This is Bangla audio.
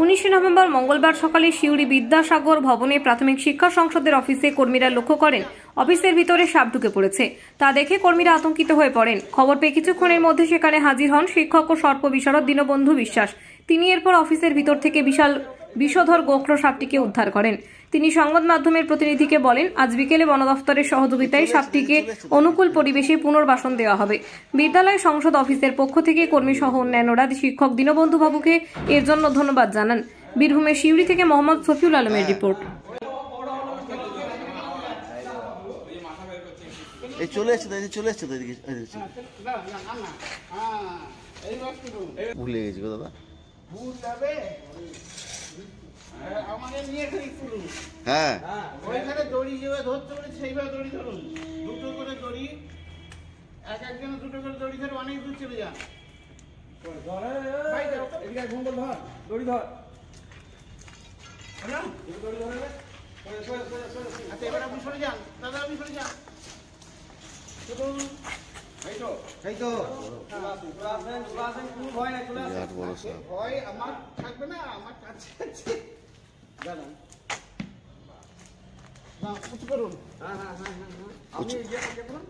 19 নভেম্বর মঙ্গলবার সকালে সিউড়ি বিদ্যাসাগর ভবনে প্রাথমিক শিক্ষা সংসদের অফিসে কর্মীরা লক্ষ্য করেন অফিসের ভিতরে সাপ ঢুকে পড়েছে। তা দেখে কর্মীরা আতঙ্কিত হয়ে পড়েন। খবর পেয়ে কিছুক্ষণের মধ্যে সেখানে হাজির হন শিক্ষক ও সর্প বিশারদ দীনবন্ধু বিশ্বাস। তিনি এরপর অফিসের ভিতর থেকে বিশাল বিষধর গোখরো সাপটিকে উদ্ধার করেন। তিনি সংবাদ মাধ্যমের প্রতিনিধিকে বলেন, আজ বিকেলে বন দফতরের সহযোগিতায় সাপটিকে অনুকূল পরিবেশে পুনর্বাসন দেওয়া হবে। বিদ্যালয় সংসদ অফিসের পক্ষ থেকে কর্মী সহ অন্যান্যরা শিক্ষক দীনবন্ধু বাবুকে এর জন্য ধন্যবাদ জানান। বীরভূমের সিউড়ি থেকে মোহাম্মদ সফিউল আলমের রিপোর্ট। ভুলে গেছি দাদা। হ্যাঁ, ওইখানে দড়ি যেভাবে ধরতে পারে সেইভাবে দড়ি ধরুন। দুটো করে দড়ি, এক একজন দুটো করে দড়ি ধরে অনেক দূর চলে যান। দড়ি ধর। আচ্ছা, এবার আপনি সরে যান দাদা, আপনি সরে যান। ভয় আমার থাকবে না, আমার কাছে আছে। দাঁড়ান, উঁচু করুন। হ্যাঁ, আপনি ইয়ে করুন।